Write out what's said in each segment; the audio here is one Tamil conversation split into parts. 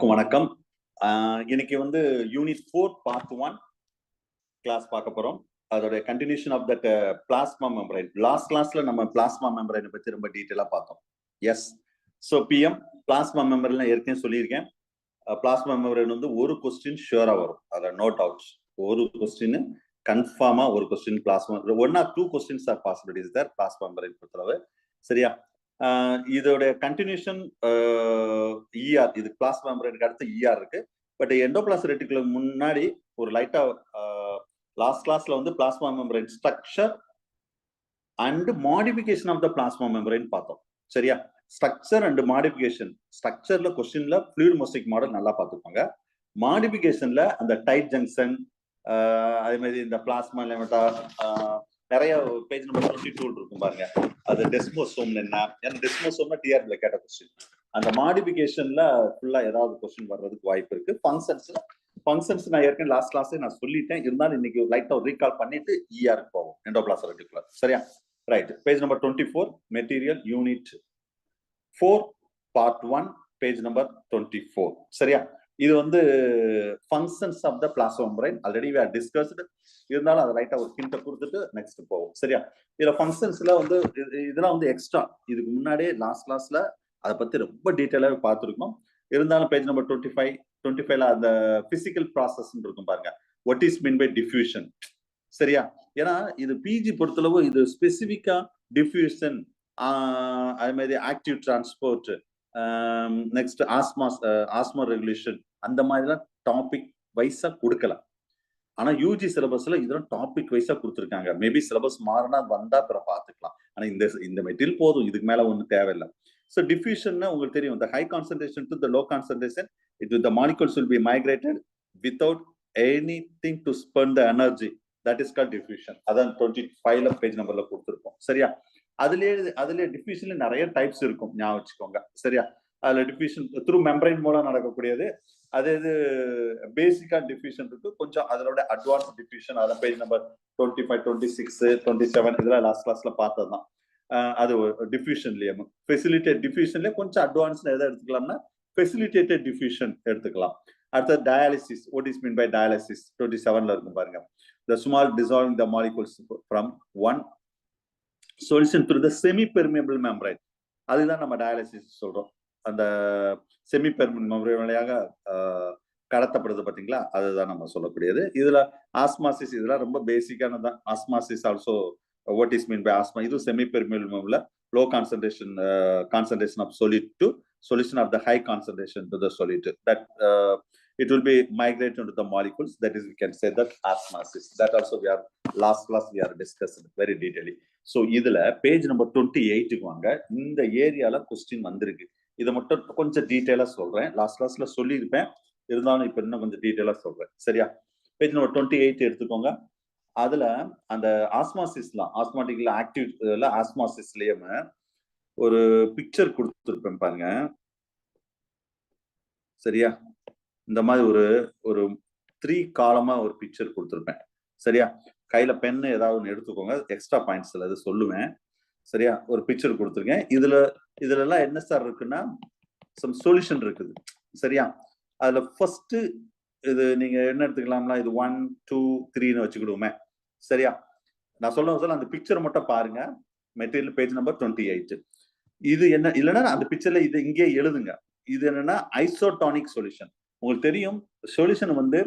அனைவருக்கும் வணக்கம். இன்னைக்கு வந்து யூனிட் 4 பார்ட் 1 கிளாஸ் பார்க்க போறோம். அதோட continuation of that plasma membrane. Last கிளாஸ்ல நம்ம பிளாஸ்மா மெம்பரைனை பத்தி ரொம்ப டீட்டெயிலா பார்த்தோம். Yes. So PM plasma membrane ஏற்கனவே சொல்லியிருக்கேன். பிளாஸ்மா மெம்பரைன் வந்து ஒரு கொஸ்டின் ஷியூரா வரும். அதை நோட் அவுட். ஒரு கொஸ்டின் கன்ஃபார்மா ஒரு question plasma 1 or 2 questions or possibilities there plasma membrane பொறுத்தளவு. சரியா? இதோட கண்டினியூஷன் இஆர், இது பிளாஸ்மா மெம்பரைனுக்கு அடுத்து இஆர் இருக்கு. பட் எண்டோபிளாஸ்மிக் ரெட்டிகுலம் முன்னாடி ஒரு லைட்டா லாஸ்ட் கிளாஸ்ல வந்து plasma membrane structure and modification of the plasma membrane பார்த்தோம். சரியா? Structure and modification. ஸ்ட்ரக்சர்ல கொஸ்டின்ல ஃப்ளூயிட் மோசைக் மாடல் நல்லா பார்த்துப்பாங்க. மாடிஃபிகேஷன்ல அந்த டைட் ஜங்ஷன், அதே மாதிரி இந்த பிளாஸ்மா லெமட்டா, நிறைய பேஜ் நம்பர் 22 இருக்கும் பாருங்க. அது டெஸ்மோசோம் என்ன, ஏன்னா டெஸ்மோசோம்னா டிஆர்பில கேட்ட கொஸ்டின். அந்த மாடிஃபிகேஷன்ல ஃபுல்லா ஏதாவது கொஸ்டின் வர்றதுக்கு வாய்ப்பு இருக்கு. ஃபங்க்ஷன்ஸ் நான் ஏற்கனவே லாஸ்ட் கிளாஸே நான் சொல்லிட்டேன். இருந்தாலும் இன்னைக்கு லைட்டா ரீகால் பண்ணிட்டு இஆருக்கு போவோம். Endoplasmic reticulum. சரியா? Right. Page number 24 material unit 4 part 1 page number 24. சரியா? இது வந்து functions of the plasma membrane. Already we are discussed. இருந்தாலும் அதை லைட்டா ஒரு ஹிண்ட் கொடுத்துட்டு நெக்ஸ்ட் போவோம். சரியா? இதுல ஃபங்க்ஷன்ஸ்ல வந்து இதெல்லாம் வந்து எக்ஸ்ட்ரா. இதுக்கு முன்னாடியே லாஸ்ட் கிளாஸ்ல அதை பத்தி ரொம்ப டீட்டெயிலாவே பார்த்துருக்கோம். இருந்தாலும் பேஜ் நம்பர் 25ல அந்த பிசிக்கல் ப்ராசஸ் இருக்கும் பாருங்க. What is mean by diffusion. சரியா? ஏன்னா இது பிஜி பொறுத்தளவு இது ஸ்பெசிபிக்கா டிஃப்யூஷன், அதே மாதிரி active transport, next asthma regulation, அந்த மாதிரிலாம் டாபிக் வைஸா கொடுக்கலாம். ஆனா யூஜி சிலபஸ்ல இதெல்லாம் டாபிக் வைஸா கொடுத்துருக்காங்க. மேபி சிலபஸ் மாறினா வந்தா அப்புறம் பார்த்துக்கலாம். ஆனா இந்த மெட்டீரியல் போதும், இதுக்கு மேல ஒன்றும் தேவையில்லை. ஸோ டிஃப்யூஷன்னா உங்களுக்கு தெரியும், the high concentration to the low concentration, the molecules will be migrated without anything to spend the energy. That is called diffusion. அதான் 25ல பேஜ் நம்பர்ல கொடுத்துருக்கோம். சரியா? அதுலயே டிஃப்யூஷன்ல நிறைய டைப்ஸ் இருக்கும், ஞாபகம் வச்சுக்கோங்க. சரியா? அதுல டிஃப்யூஷன் த்ரூ மெம்பரைன் மூலம் நடக்கக்கூடியது. அதே இது பேசிக்கா டிஃப்யூஷன் இருக்கு, கொஞ்சம் அதோட அட்வான்ஸ் டிஃப்யூஷன். அதான் பேஜ் நம்பர் 25, 26, 27 இதெல்லாம் லாஸ்ட் கிளாஸ்ல பார்த்ததுதான். அது டிஃப்யூஷன்லயே ஃபெசிலிட்டேட் டிஃப்யூஷன்ல கொஞ்சம் அட்வான்ஸ் எதை எடுத்துக்கலாம்னா ஃபெசிலிட்டேட்டட் டிஃப்யூஷன் எடுத்துக்கலாம். அடுத்தது dialysis. What is mean by dialysis 27ல இருக்கும் பாருங்க. The small dissolving the molecules from one solution through the semi-permeable membrane. அதுதான் நம்ம டயாலிசிஸ் சொல்றோம். அந்த செமி பெர்மனன்ட் மெம்பரைன் வழியாக கடத்தப்படுது பாத்தீங்களா, அதுதான் நம்ம சொல்லக்கூடியது. இதுல ஆஸ்மாசிஸ் இதெல்லாம் ரொம்ப பேசிக்கானதான். Osmosis also what is mean by asthma. இது செமி பெர்மியபிள் மெம்பர்ல low concentration of solid to solution of the high concentration to the solid, that it will be migrate into the molecules. That is, we can say that osmosis. That also we are last class we are discussed very detailedly. So இதுல பேஜ் நம்பர் 28க்கு வாங்க. இந்த ஏரியால கொஸ்டின் வந்திருக்கு. இதை மட்டும் கொஞ்சம் டீட்டெயிலா சொல்றேன். லாஸ்ட் கிளாஸ்ல சொல்லியிருப்பேன், இருந்தாலும் இப்ப இன்னும் கொஞ்சம் டீட்டெயிலா சொல்றேன். சரியா? பேஜ் நம்பர் 28 எடுத்துக்கோங்க. அதுல அந்த ஆஸ்மாசிஸ்லாம், ஆஸ்மாட்டிக்ல ஆக்டிவ் ஆஸ்மாசிஸ்லயுமே ஒரு பிக்சர் கொடுத்துருப்பேன் பாருங்க. சரியா? இந்த மாதிரி ஒரு 3 காலமா ஒரு பிக்சர் கொடுத்துருப்பேன். சரியா? கையில பென் ஏதாவது ஒன்று எடுத்துக்கோங்க. எக்ஸ்ட்ரா பாயிண்ட்ஸ்ல அது சொல்லுவேன். சரியா? ஒரு பிக்சர் கொடுத்துருக்கேன். இதுல எல்லாம் என்ன சார் இருக்குன்னா சம் சொல்யூஷன் இருக்குது. சரியா? அதுல ஃபர்ஸ்ட் இது நீங்க என்ன எடுத்துக்கலாம்னா, இது 1, 2, 3ன்னு வச்சுக்கிடுவோமே. சரியா? நான் சொல்ல அந்த பிக்சர் மட்டும் பாருங்க. Material page number 28. இது என்ன இல்லைன்னா அந்த பிக்சர்ல இது இங்கே எழுதுங்க. இது என்னன்னா ஐசோடானிக் சொல்யூஷன். உங்களுக்கு தெரியும், சொல்யூஷன் வந்து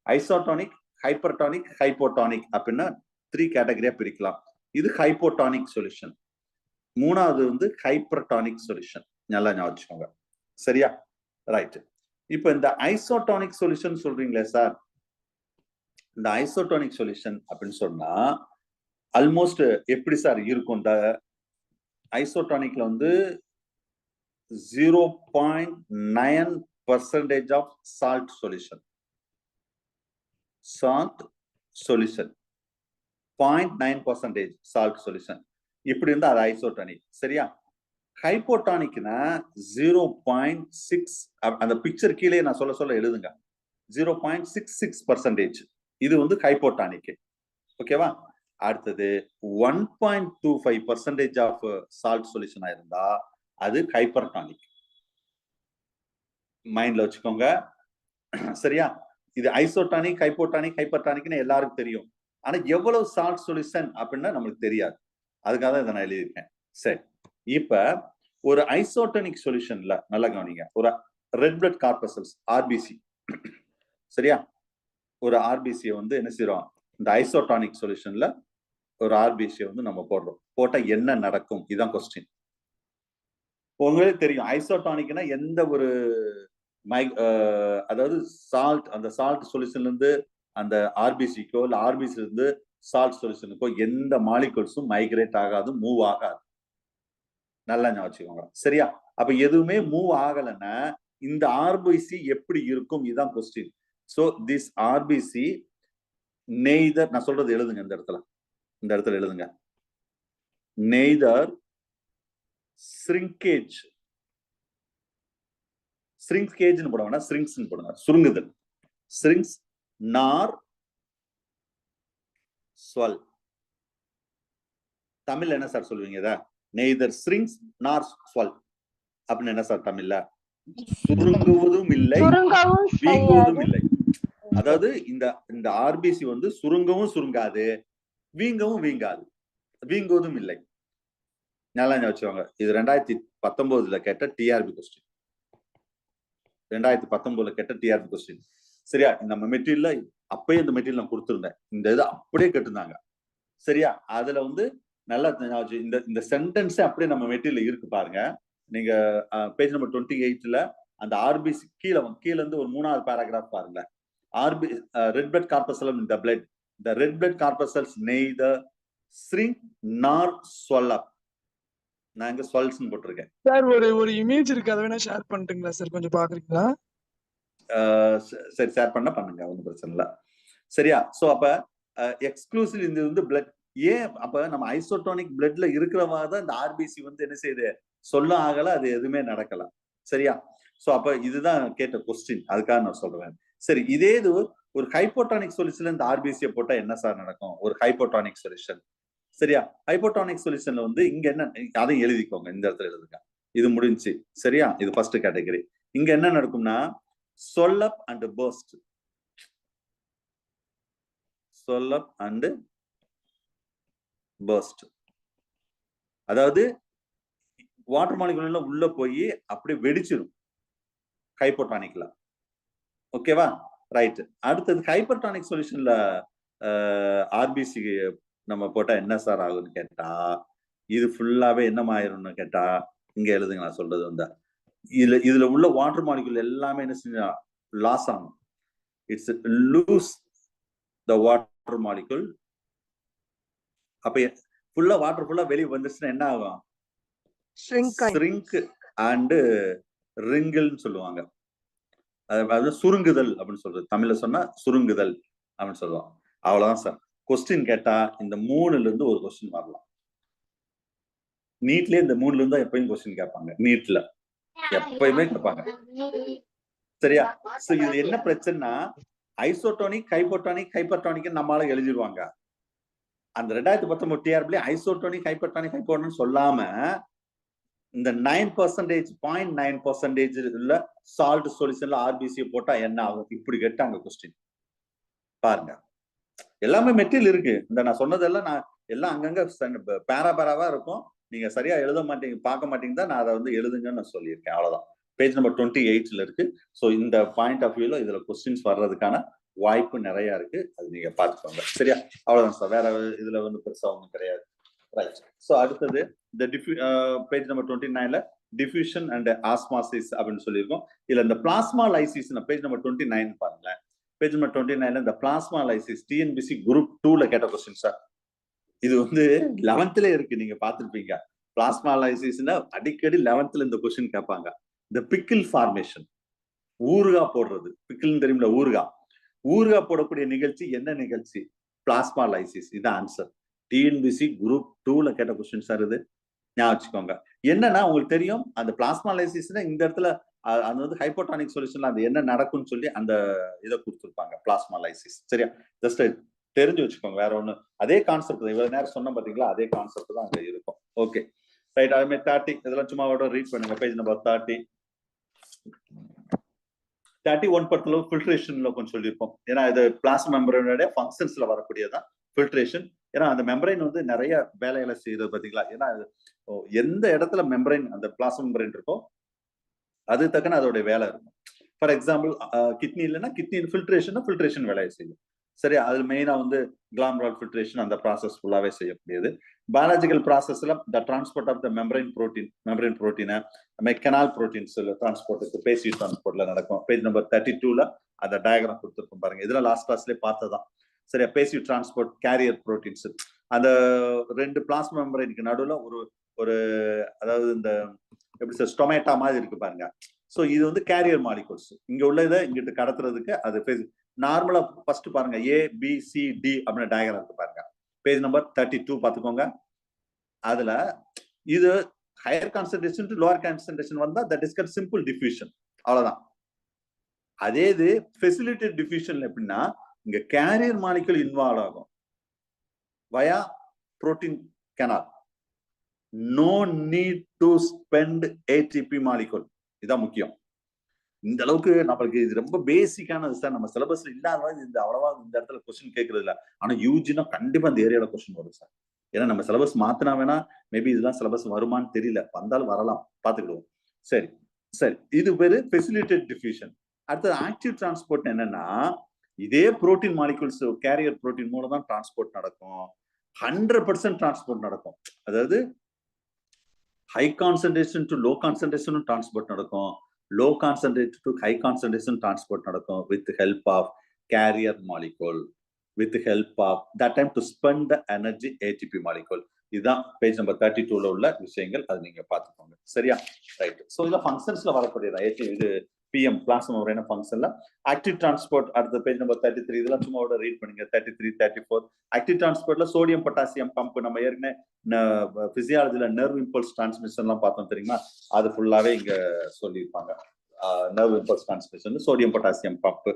ஐசோடானிக், ஹைப்பர்டானிக், ஹைப்போடானிக் அப்படின்னா 3 கேட்டகரியா பிரிக்கலாம். இது ஹைப்போடானிக் சொல்யூஷன். மூணாவது வந்து ஹைப்பர்டானிக் சொல்யூஷன். நல்லா ஞாபகம் வச்சுக்கோங்க. சரியா? ரைட். இப்ப இந்த ஐசோடானிக் சொல்யூஷன் சொல்றீங்களே சார், இந்த ஐசோடானிக் சொல்யூஷன் அப்படின்னு சொன்னா ஆல்மோஸ்ட் எப்படி சார் இருக்கும்? இந்த ஐசோடானிக்ல வந்து 0.9% of salt solution. 0.9% salt solution. இப்படி இருந்தா அது ஐசோடானிக். சரியா? ஹைப்போடானிக்னா 0.6. அந்த பிக்சர் கீழே நான் சொல்ல எழுதுங்க. 0.66%. இது வந்து ஹைப்போடானிக். ஓகேவா? அடுத்தது 1.25% ஆஃப் சால்ட் சொல்யூஷனா இருந்தா அது ஹைப்பர்டானிக். மைண்ட்ல வச்சுக்கோங்க. சரியா? இது ஐசோடானிக், ஹைப்போடானிக், ஹைப்பர்டானிக்னு எல்லாருக்கும் தெரியும். ஆனா எவ்வளவு சால்ட் சொல்யூஷன் அப்படின்னா நம்மளுக்கு தெரியாது. அதுக்காக தான் இதை நான் எழுதியிருக்கேன். சரி, இப்ப ஒரு ஐசோடானிக் சொல்யூஷன்ல நல்லா கவனிங்க. ஒரு ரெட் பிளட் கார்பசல்ஸ் ஆர்பிசி, சரியா? ஒரு ஆர்பிசியை வந்து என்ன செய்யறோம், இந்த ஐசோடானிக் சொல்யூஷன்ல ஒரு ஆர்பிசியை வந்து நம்ம போடுறோம். போட்டா என்ன நடக்கும், இதுதான் கொஸ்டின். உங்களுக்கு தெரியும் ஐசோடானிக்னா எந்த ஒரு அதாவது சால்ட், அந்த சால்ட் சொல்யூஷன்ல இருந்து அந்த ஆர்பிசிக்கோ இல்ல ஆர்பிசில இருந்து சால்ட் சொல்யூஷனுக்கோ எந்த மாலிகூல்ஸும் மைக்ரேட் ஆகாது, மூவ் ஆகாது. நல்லா ஞாபகம் வச்சுக்கோங்க. சரியா? அப்ப எதுவுமே மூவ் ஆகலைன்னா இந்த ஆர்பிசி எப்படி இருக்கும், இதுதான் question. So this RBC neither, நான் சொல்றது எழுதுங்க இந்த இடத்துல எழுதுங்க. நெய்தர் shrinkage, shrinkage போட வேணா, shrinks போடுங்க, சுருங்குதல், shrinks nor swell. தமிழ்ல என்ன சார் சொல்லுவீங்க இத? நெய்தர் shrinks nor swell அப்படின்னு என்ன சார் தமிழ்ல? சுருங்குவதும் இல்லை, வீங்குவதும் இல்லை. அதாவது இந்த ஆர்பிசி வந்து சுருங்கவும் சுருங்காது, வீங்கவும் வீங்காது, வீங்குவதும் இல்லை. நல்லா வச்சுக்கோங்க. இது 2019 கேட்ட டிஆர்பி கொஸ்டின். 2019 கேட்ட டிஆர்பி கொஸ்டின். சரியா? நம்ம மெட்டீரியல்ல அப்பயே இந்த மெட்டீரியல் நான் கொடுத்திருந்தேன். இந்த இது அப்படியே கேட்டிருந்தாங்க. சரியா? அதுல வந்து நல்லா இந்த சென்டென்ஸ் அப்படியே நம்ம மெட்டீரியல் இருக்கு பாருங்க. நீங்க பேஜ் நம்பர் 28ல அந்த ஆர்பிசி கீழ இருந்து ஒரு 3வது பேராகிராஃப் பாருங்க. red blood corpuscle in the blood. The red blood corpuscles neither shrink nor swell up. நான் இங்க swells னு போட்டுருக்கேன். சார் ஒரு இமேஜ் இருக்கு, அத வேணா ஷேர் பண்றீங்களா சார்? கொஞ்சம் பாக்குறீங்களா? சரி, ஷேர் பண்ணுங்க, ஒன்றும் பிரச்சனை இல்லை. சரியா? சோ அப்ப எக்ஸ்க்ளூசிவ் இந்த வந்து பிளட் ஏன் அப்ப நம்ம ஐசோடோனிக் பிளட்ல இருக்கிறவங்க தான் இந்த ஆர்பிசி வந்து என்ன செய்யுது, சொல்ல ஆகல, அது எதுவுமே நடக்கல. சரியா? சோ அப்ப இதுதான் கேட்ட கொஸ்டின், அதுக்காக நான் சொல்றேன். சரி, இதே இது ஒரு ஹைப்போடானிக் சொல்யூஷன்ல இந்த ஆர்பிசியை போட்டா என்ன சார் நடக்கும்? ஒரு ஹைப்போடானிக் சொல்யூஷன். சரியா? ஹைப்போடானிக் சொல்யூஷன்ல வந்து இங்க என்ன, அதையும் எழுதிக்கோங்க, இந்த இடத்துல எழுதுங்க. இது முடிஞ்சு. சரியா? இது ஃபர்ஸ்ட் கேட்டகரி. இங்க என்ன நடக்கும்னா swell up and burst. swell up and burst. அதாவது வாட்டர் மாலிகுல் உள்ள போய் அப்படியே வெடிச்சிரும் ஹைப்போடானிக்ல. ஓகேவா? ரைட். அடுத்தது ஹைப்பர்டானிக் சொல்யூஷன்ல ஆர்பிசி நம்ம போட்டா என்ன சார் ஆகும்னு கேட்டா, இது ஃபுல்லாவே என்னமாயிரும்னு கேட்டா, இங்க எழுதுங்க, நான் சொல்றது வந்து இதுல உள்ள வாட்டர் மாலிகுல் எல்லாமே என்ன செஞ்சா லாஸ் ஆகும். It's lose the water molecule. அப்ப ஃபுல்லா வாட்டர் ஃபுல்லா வெளியே வந்துச்சுன்னா என்ன ஆகும்? ஷ்ரிங்க் அண்ட் ரிங்கிள்னு சொல்லுவாங்க. அதாவது சுருங்குதல் அப்படின்னு சொல்றது. தமிழ்ல சொன்னா சுருங்குதல் அப்படின்னு சொல்லுவாங்க. அவ்வளவுதான் சார். கொஸ்டின் கேட்டா இந்த 3ல இருந்து ஒரு கொஸ்டின் வரலாம். நீட்லயே இந்த 3ல இருந்து எப்பயும் கொஸ்டின் கேட்பாங்க. நீட்ல எப்பயுமே கேட்பாங்க. சரியா? சோ இது என்ன பிரச்சனைனா, ஐசோடோனிக், ஹைப்போடானிக், ஹைப்பர்டானிக் நம்மளால எழுதிடுவாங்க. அந்த 2019 டிஆர்பில ஐசோடோனிக், ஹைப்பர்டானிக், ஹைப்போடானிக் சொல்லாம இந்த 9%, 0.9% உள்ள சால்ட் சொல்யூஷன்ல ஆர்பிசி போட்டா என்ன ஆகும், இப்படி கேட்டாங்க கொஸ்டின். பாருங்க, எல்லாமே மெட்டீரியல் இருக்கு. இந்த நான் சொன்னதெல்லாம் நான் எல்லாம் அங்கங்க பேராவா இருக்கும். நீங்க சரியா எழுத மாட்டீங்க, பார்க்க மாட்டீங்க தான் நான் அதை வந்து எழுதுங்கன்னு நான் சொல்லியிருக்கேன். அவ்வளவுதான். பேஜ் நம்பர் 28ல இருக்கு. சோ இந்த பாயிண்ட் ஆஃப் வியூல இதுல கொஸ்டின்ஸ் வர்றதுக்கான வாய்ப்பு நிறைய இருக்கு. அது நீங்க பாத்துக்கோங்க. சரியா? அவ்வளவுதான் சார். வேற இதுல வந்து பெருசா ஒண்ணும் கிடையாது. ரைட். சோ அடுத்தது இந்த பேஜ் நம்பர் 29ல டிஃப்யூஷன் அண்ட் ஆஸ்மாசிஸ் அப்படின்னு சொல்லியிருக்கோம். இதுல இந்த பிளாஸ்மா லைசிஸ் பேஜ் நம்பர் 29 பாருங்களேன். பேஜ் நம்பர் 29ல இந்த பிளாஸ்மா லைசிஸ் டிஎன்பிசி குரூப் 2ல கேட்ட கொஸ்டின் சார். இது வந்து 11ல இருக்கு, நீங்க பாத்துருப்பீங்க. பிளாஸ்மா லைசிஸ்னா அடிக்கடி 11ல இந்த கொஸ்டின் கேட்பாங்க. இந்த பிக்கிள் ஃபார்மேஷன், ஊறுகாய் போடுறது. பிக்கிள் தெரியுமில்ல, ஊறுகாய் போடக்கூடிய நிகழ்ச்சி என்ன நிகழ்ச்சி? Plasma lysis. இது ஆன்சர். டிஎன்பிசி குரூப் 2ல கேட்ட கொஸ்டின் சார் இது. ஞாபகம் வச்சுக்கோங்க. என்னன்னா உங்களுக்கு தெரியும், அந்த பிளாஸ்மா லைசிஸ்னா இந்த இடத்துல அது வந்து ஹைப்போடானிக் சொல்யூஷன்ல அது என்ன நடக்கும்னு சொல்லி அந்த இதை கொடுத்துருப்பாங்க, பிளாஸ்மா லைசிஸ். சரியா? ஜஸ்ட் தெரிஞ்சு வச்சுக்கோங்க, வேற ஒண்ணு. அதே கான்செப்ட் தான் இவ்வளவு நேரம் சொன்ன பாத்தீங்களா, அதே கான்செப்ட் தான் அங்க இருக்கும். Okay right. அதே மாதிரி 30 இதெல்லாம் சும்மா ரீட் பண்ணுங்க. Page number 30. 31 பொறுத்தளவு ஃபில்ட்ரேஷன்ல கொஞ்சம் சொல்லியிருப்போம். ஏன்னா இது பிளாஸ்மா மெம்பரேனோட ஃபங்க்ஷன்ஸ்ல வரக்கூடியதான் ஃபில்ட்ரேஷன். ஏன்னா அந்த மெம்பரைன் வந்து நிறைய வேலைகளை செய்யறது பாத்தீங்களா. ஏன்னா எந்த இடத்துல மெம்பரைன் அந்த பிளாஸ்மா மெம்பரைன் இருக்கோ அது தக்கன அதோட வேலை இருக்கும். ஃபார் எக்ஸாம்பிள் கிட்னி இல்லைன்னா கிட்னி ஃபில்ட்ரேஷன் வேலையை செய்யும். சரி, அது மெயினா வந்து கிளாமரல் ஃபில்ட்ரேஷன் அந்த ப்ராசஸ் ஃபுல்லாவே செய்யக்கூடியது. பயாலஜிக்கல் ப்ராசஸ்ல the transport of the membrane புரோட்டீனை கெனால் ப்ரோட்டீன்ஸ் டிரான்ஸ்போர்ட்டுக்கு பேசி டிரான்ஸ்போர்ட்ல நடக்கும். பேஜ் நம்பர் 32ல அந்த டயக்ராம் கொடுத்துருக்கோம் பாருங்க. இதெல்லாம் லாஸ்ட் கிளாஸ்லேயே பார்த்ததான். சரியா, பேசிவ் டிரான்ஸ்போர்ட் கேரியர் புரோட்டீன்ஸ் அந்த 2 பிளாஸ்மா மெம்பரைனுக்கு நடுவில் ஒரு அதாவது இந்த எப்படி சார் ஸ்டொமேட்டா மாதிரி இருக்கு பாருங்க. ஸோ இது வந்து கேரியர் மாலிகூல்ஸ். இங்க உள்ள இதை இங்கிட்டு கடத்துறதுக்கு அது நார்மலா ஃபர்ஸ்ட் பாருங்க ABCD அப்படின்னு டயக்ராம் இருக்கு பாருங்க. பேஜ் நம்பர் 32 பாத்துக்கோங்க. அதுல இது higher concentration to lower concentration வந்தா that is called simple diffusion. அவ்வளவுதான். அதே இது ஃபெசிலிட்டேட் டிஃப்யூஷன் எப்படின்னா இங்க கேரியர் மாலிகூல் இன்வால்வ் ஆகும் via protein canal. No need to spend ATP molecule. இதான் முக்கியம். இந்த அளவுக்கு நம்மளுக்கு இது ரொம்ப பேசிக்கானது சார். நம்ம சிலபஸ்ல இல்லாத இந்த அவ்வளவா இந்த இடத்துல கொஸ்டின் கேட்கறது இல்லை. ஆனா யூஜினா கண்டிப்பா இந்த ஏரியால கொஸ்டின் வரும் சார். ஏன்னா நம்ம சிலபஸ் மாத்தினா வேணா மேபி இதெல்லாம் சிலபஸ் வருமானு தெரியல, வந்தாலும் வரலாம், பாத்துக்கிடுவோம். சரி சரி, இது பேரு ஃபெசிலிட்டேட் டிஃப்யூஷன். அடுத்தது ஆக்டிவ் டிரான்ஸ்போர்ட் என்னன்னா இதே புரோட்டீன் மாலிகூல்ஸ் கேரியர் புரோட்டீன் மூலம் தான் டிரான்ஸ்போர்ட் நடக்கும். 100% டிரான்ஸ்போர்ட் நடக்கும். அதாவது ஹை கான்சன்ட்ரேஷன் டு லோ கான்சன்ட்ரேஷனும் டிரான்ஸ்போர்ட் நடக்கும். Low concentration to high concentration transport நடக்கும் with help of carrier molecule, with help of that time to spend the energy ATP molecule. இதுதான் பேஜ் நம்பர் 32ல உள்ள விஷயங்கள். அது நீங்க பாத்துக்கோங்க. சரியா, ரைட். ஸோ இதுல ஃபங்க்ஷன்ஸ்ல வரக்கூடியதா இது PM பிளாஸ்மா மெம்பரேன் ஃபங்க்ஷன்ல ஆக்டிவ் டிரான்ஸ்போர்ட். அடுத்த பேஜ் நம்பர் 33 இதெல்லாம் சும்மா ரீட் பண்ணுங்க. 33, 34 ஆக்டிவ் டிரான்ஸ்போர்ட்ல சோடியம் பொட்டாசியம் பம்ப் நம்ம ஏற்கனவே பிசியாலஜில நர்வ் இம்பல்ஸ் டிரான்ஸ்மிஷன் எல்லாம் பார்த்தோம் தெரியுமா. அது ஃபுல்லாவே இங்க சொல்லியிருப்பாங்க. Nerve impulse transmission sodium potassium pump.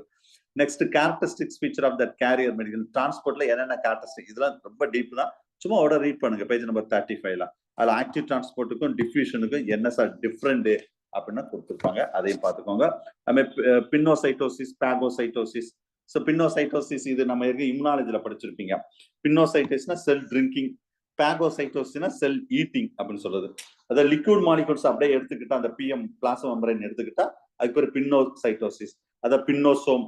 Next characteristics feature of that carrier medical டிரான்ஸ்போர்ட்ல என்னென்ன கேரக்டரிஸ்டிக் இதெல்லாம் ரொம்ப டீப் தான். சும்மா ரீட் பண்ணுங்க பேஜ் நம்பர் 35ல. அதுல ஆக்டிவ் டிரான்ஸ்போர்ட்டுக்கும் டிஃப்யூஷனுக்கும் என்ன சார் டிஃப்ரெண்ட் அப்படின்னா கொடுத்துருப்பாங்க. அதையும் பார்த்துக்கோங்க. பின்னோசைட்டோசிஸ், பாகோசைட்டோசிஸ். ஸோ பின்னோசைட்டோசிஸ் இது நம்ம இம்யூனாலஜில படிச்சிருப்பீங்க. பின்னோசைட்டோசிஸ்னா செல் ட்ரிங்கிங், பாகோசைட்டோசிஸ்னா செல் ஈட்டிங் அப்படின்னு சொல்றது. அதாவது லிக்விட் மாலிகூல்ஸ் அப்படியே எடுத்துக்கிட்டா அந்த PM பிளாஸ்மா மெம்பரேன் எடுத்துக்கிட்டா அதுக்கு பேர் பின்னோசைட்டோசிஸ். அத பின்னோசோம்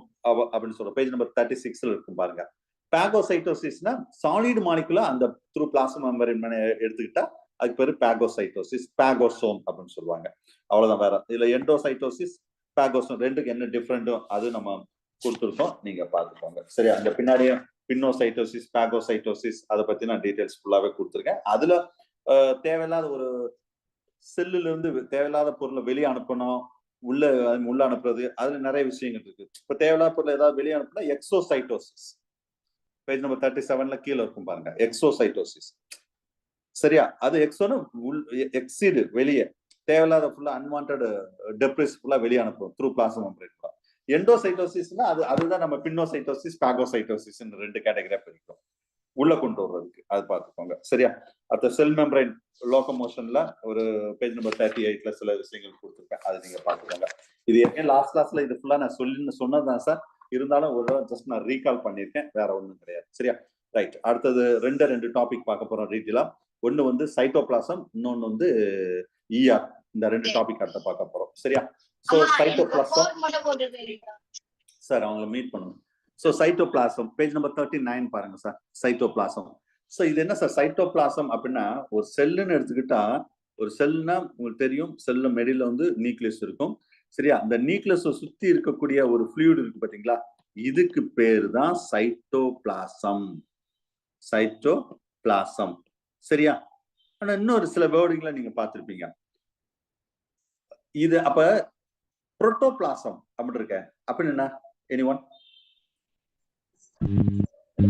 அப்படின்னு சொல்றோம். பேஜ் நம்பர் 36ல இருக்கும் பாருங்க. பாகோசைட்டோசிஸ்னா சாலிட் மாலிகுலா அந்த த்ரூ பிளாஸ்மா மெம்பரேன் எடுத்துக்கிட்டா அதுக்கு பேரு பாகோசைட்டோசிஸ், பாகோசோம் அப்படின்னு சொல்லுவாங்க. அவ்வளவுதான். வேற இதுல எண்டோசைட்டோசிஸ், பாகோசோம் ரெண்டுக்கு என்ன டிஃபரெண்டோ அது நம்ம கொடுத்துருக்கோம், நீங்க பாத்துக்கோங்க. சரி, அந்த பின்னாடியே பின்னோசைட்டோசிஸ், பாகோசைட்டோசிஸ் அதை பத்தி நான் டீடைல்ஸ் ஃபுல்லாவே கொடுத்துருக்கேன். அதுல தேவையில்லாத ஒரு செல்லுல இருந்து தேவையில்லாத பொருளை வெளியே அனுப்பணும், உள்ள அனுப்புறது, அதுல நிறைய விஷயங்கள் இருக்கு. இப்ப தேவையில்லாத பொருளை ஏதாவது வெளியே அனுப்புனா எக்ஸோசைட்டோசிஸ். பேஜ் நம்பர் 37ல கீழே இருக்கும் பாருங்க, எக்ஸோசைட்டோசிஸ். சரியா, அது எக்ஸோன்னு எக்ஸீடு வெளியே தேவையில்லாத ஃபுல்லா அன்வான்ட் டெப்ரிஸ் ஃபுல்லா வெளியே அனுப்பும் த்ரூ பிளாஸ்மா மெம்பரேன். எண்டோசைட்டோசிஸ்னா அதுதான் நம்ம பின்னோசைட்டோசிஸ், பாகோசைட்டோசிஸ் ரெண்டு கேட்டகரியா பிரிக்கிறோம் உள்ள கொண்டு வர்றதுக்கு. அது பார்த்துக்கோங்க. சரியா, அடுத்த செல் மெம்பரைன் லோகமோஷன்ல ஒரு பேஜ் நம்பர் 38ல சில விஷயங்கள் கொடுத்துருக்கேன், அது நீங்க பாத்துக்கோங்க. இது ஏற்கனவே லாஸ்ட் கிளாஸ்ல இது ஃபுல்லா நான் சொன்னதுதான் சார். இருந்தாலும் ஒரு ஜஸ்ட் நான் ரீகால் பண்ணியிருக்கேன், வேற ஒண்ணும் கிடையாது. சரியா, ரைட். அடுத்தது ரெண்டு டாபிக் பார்க்க போறோம் டீட்டெயிலா. ஒண்ணு வந்து சைட்டோபிளாசம், இன்னொன்னு வந்து ER. இந்த ரெண்டு டாபிக் அடுத்த பார்க்க போறோம். சரியா, சோ சைட்டோபிளாசம் சார் அவங்களை மீட் பண்ணணும். ஸோ சைட்டோபிளாசம் பேஜ் நம்பர் 39 பாருங்க சார். சைட்டோபிளாசம். ஸோ இது என்ன சார் சைட்டோபிளாசம் அப்படின்னா, ஒரு செல்லுன்னு எடுத்துக்கிட்டா, ஒரு செல்னா உங்களுக்கு தெரியும், செல்ல மெடியில வந்து நியூக்ளியஸ் இருக்கும். சரியா, அந்த நியூக்ளியஸை சுத்தி இருக்கக்கூடிய ஒரு ஃப்ளூயிட் இருக்கு பாத்தீங்களா, இதுக்கு பேரு தான் சைட்டோபிளாசம். சைட்டோபிளாசம். சரியா, ஆனா இன்னொரு சில வேர்டுகளை நீங்க பார்த்திருப்பீங்க. இது அப்ப புரோட்டோபிளாசம் அப்படி இருக்க அப்படின்னு என்ன, anyone?